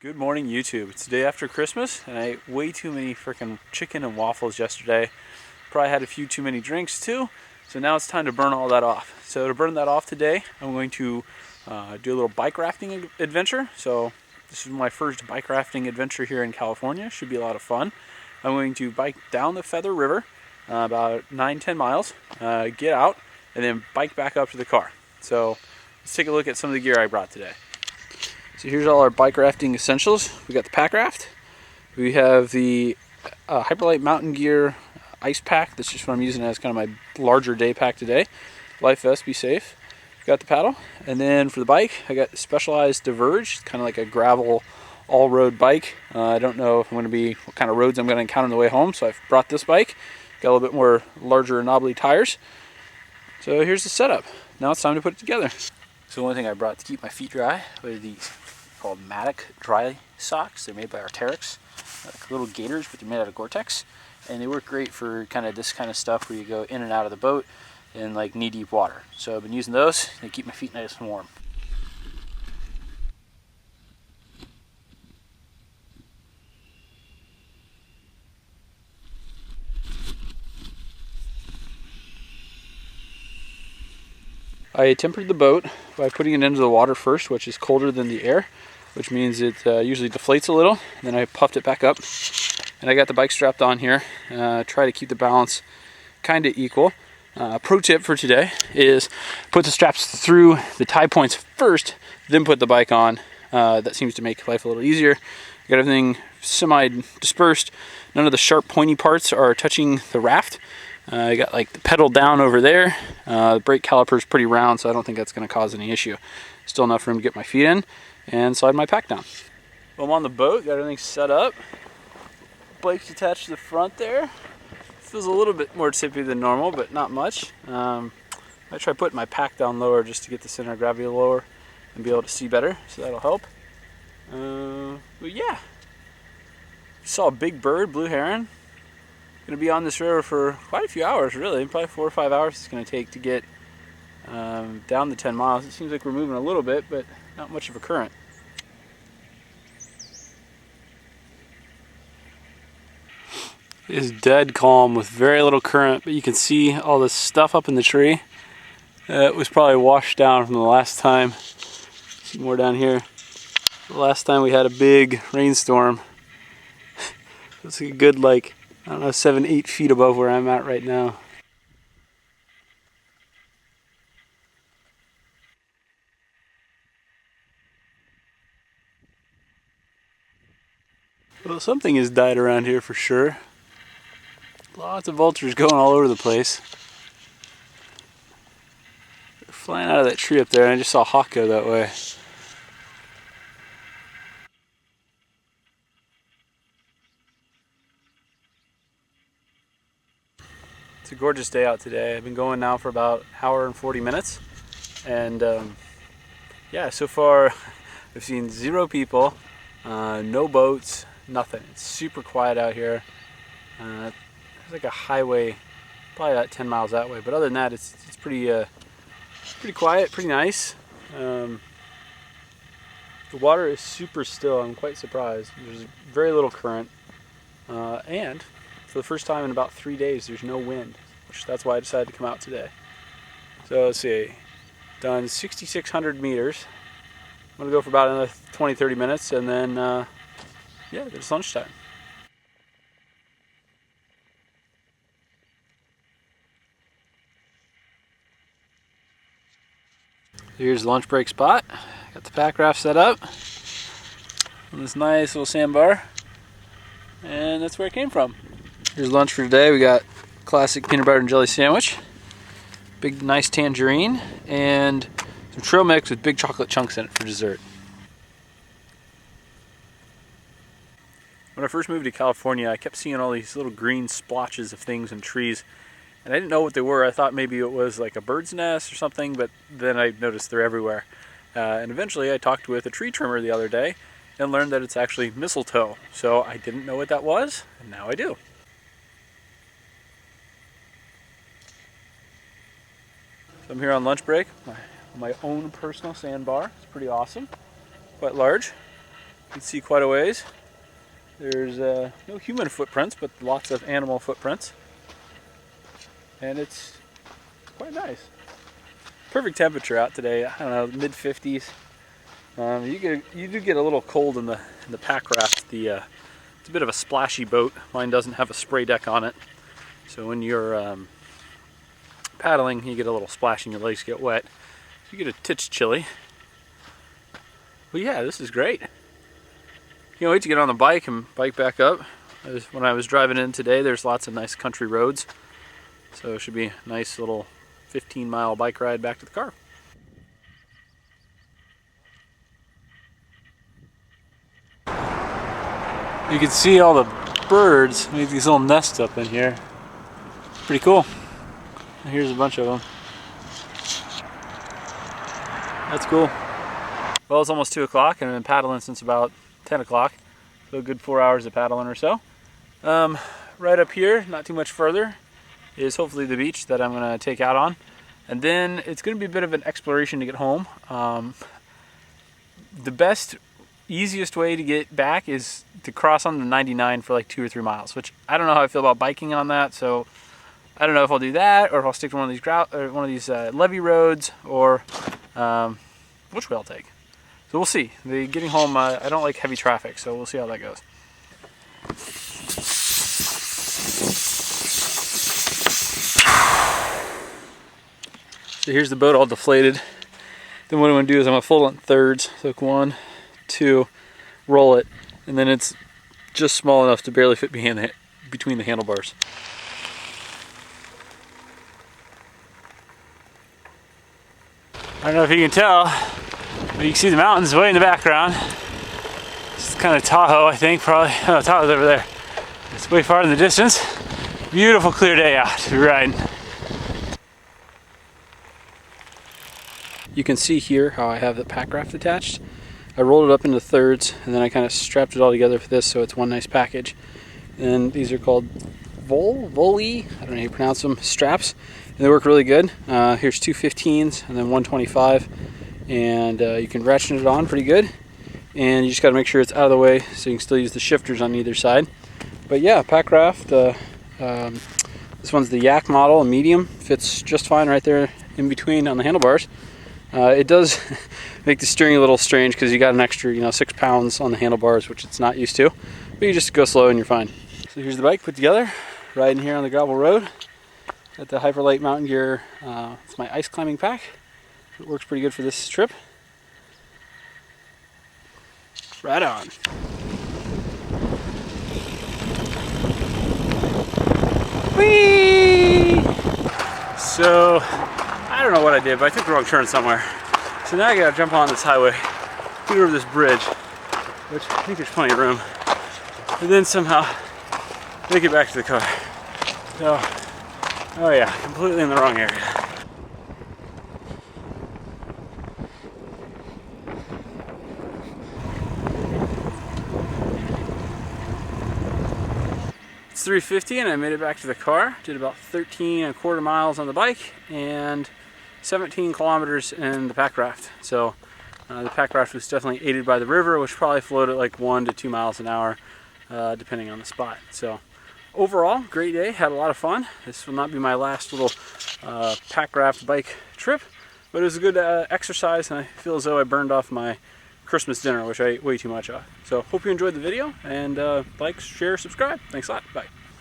Good morning, YouTube. It's the day after Christmas, and I ate way too many freaking chicken and waffles yesterday. Probably had a few too many drinks too, so now it's time to burn all that off. So to burn that off today, I'm going to do a little bike rafting adventure. So this is my first bike rafting adventure here in California. Should be a lot of fun. I'm going to bike down the Feather River, about 9-10 miles, get out, and then bike back up to the car. So let's take a look at some of the gear I brought today. So here's all our bike rafting essentials. We got the packraft. We have the Hyperlight Mountain Gear ice pack. That's just what I'm using as kind of my larger day pack today. Life vest, be safe. Got the paddle. And then for the bike, I got Specialized Diverge, kind of like a gravel all-road bike. I don't know if I'm going to be, what kind of roads I'm going to encounter on the way home, so I've brought this bike. Got a little bit more larger knobbly tires. So here's the setup. Now it's time to put it together. So one thing I brought to keep my feet dry were these called Matic dry socks. They're made by Arc'teryx, like little gaiters, but they're made out of Gore-Tex, and they work great for kind of this kind of stuff where you go in and out of the boat in like knee-deep water. So I've been using those. They keep my feet nice and warm. I tempered the boat by putting it into the water first, which is colder than the air, which means it usually deflates a little. Then I puffed it back up, and I got the bike strapped on here. Try to keep the balance kind of equal. Pro tip for today is put the straps through the tie points first, then put the bike on. That seems to make life a little easier. Got everything semi-dispersed. None of the sharp pointy parts are touching the raft. I got like the pedal down over there. The brake caliper is pretty round, so I don't think that's going to cause any issue. Still enough room to get my feet in and slide my pack down. Well, I'm on the boat, got everything set up. Bike's attached to the front there. Feels a little bit more tippy than normal, but not much. I try putting my pack down lower just to get the center of gravity lower and be able to see better, so that'll help. But yeah, saw a big bird, blue heron. Going to be on this river for quite a few hours, really. Probably 4 or 5 hours it's going to take to get down the 10 miles. It seems like we're moving a little bit, but not much of a current. It is dead calm with very little current, but you can see all this stuff up in the tree. It was probably washed down from the last time. See more down here. The last time we had a big rainstorm. It's a good, like, I don't know, 7-8 feet above where I'm at right now. Well, something has died around here for sure. Lots of vultures going all over the place. They're flying out of that tree up there, and I just saw a hawk go that way. It's a gorgeous day out today. I've been going now for about an hour and 40 minutes. And yeah, so far I've seen 0 people, no boats, nothing. It's super quiet out here. There's like a highway, probably about 10 miles that way. But other than that, it's pretty quiet, pretty nice. The water is super still. I'm quite surprised. There's very little current. And for the first time in about 3 days, there's no wind, which that's why I decided to come out today. So let's see, done 6,600 meters. I'm gonna go for about another 20-30 minutes, and then yeah, it's lunchtime. Here's the lunch break spot. Got the pack raft set up on this nice little sandbar, and that's where it came from. Here's lunch for today. We got classic peanut butter and jelly sandwich, big nice tangerine, and some trail mix with big chocolate chunks in it for dessert. When I first moved to California, I kept seeing all these little green splotches of things and trees, and I didn't know what they were. I thought maybe it was like a bird's nest or something, but then I noticed they're everywhere. And eventually I talked with a tree trimmer the other day and learned that it's actually mistletoe. So I didn't know what that was, and now I do. So I'm here on lunch break, my own personal sandbar. It's pretty awesome, quite large. You can see quite a ways. There's no human footprints, but lots of animal footprints. And it's quite nice. Perfect temperature out today. I don't know, mid 50s. You do get a little cold in the packraft. It's a bit of a splashy boat. Mine doesn't have a spray deck on it, so when you're paddling, you get a little splash and your legs get wet. You get a titch chilly. But yeah, this is great. Can't wait to get on the bike and bike back up. When I was driving in today, there's lots of nice country roads, so it should be a nice little 15-mile bike ride back to the car. You can see all the birds make these little nests up in here. Pretty cool. Here's a bunch of them. That's cool. Well, it's almost 2 o'clock and I've been paddling since about 10 o'clock. So a good 4 hours of paddling or so. Right up here, not too much further, is hopefully the beach that I'm going to take out on. And then it's going to be a bit of an exploration to get home. The best, easiest way to get back is to cross on the 99 for like 2 or 3 miles, which I don't know how I feel about biking on that, so I don't know if I'll do that or if I'll stick to one of these levee roads, or which way I'll take. So we'll see. Getting home, I don't like heavy traffic, so we'll see how that goes. So here's the boat all deflated. Then what I'm going to do is I'm going to fold it in thirds. So like 1, 2, roll it, and then it's just small enough to barely fit between the handlebars. I don't know if you can tell, but you can see the mountains way in the background. It's kind of Tahoe, I think, probably. Oh, Tahoe's over there. It's way far in the distance. Beautiful clear day out to be riding. You can see here how I have the packraft attached. I rolled it up into thirds and then I kind of strapped it all together for this, so it's one nice package. And these are called Volley, I don't know how you pronounce them, straps. And they work really good. Here's 2 15s and then 125. And you can ratchet it on pretty good. And you just got to make sure it's out of the way so you can still use the shifters on either side. But yeah, packraft. This one's the Yak model, a medium. Fits just fine right there in between on the handlebars. It does make the steering a little strange because you got an extra, 6 pounds on the handlebars, which it's not used to. But you just go slow and you're fine. So here's the bike put together, riding here on the gravel road. Got the Hyperlight Mountain Gear. It's my ice climbing pack. It works pretty good for this trip. Right on. Whee! So, I don't know what I did, but I took the wrong turn somewhere. So now I gotta jump on this highway, get over this bridge, which I think there's plenty of room, and then somehow make it back to the car. So, oh yeah, completely in the wrong area. It's 3:50 and I made it back to the car. Did about 13¼ miles on the bike and 17 kilometers in the packraft. So the packraft was definitely aided by the river, which probably flowed at like 1 to 2 miles an hour, depending on the spot. So overall, great day, had a lot of fun. This will not be my last little packraft bike trip, but it was a good exercise, and I feel as though I burned off my Christmas dinner, which I ate way too much of. So hope you enjoyed the video, and like, share, subscribe. Thanks a lot. Bye.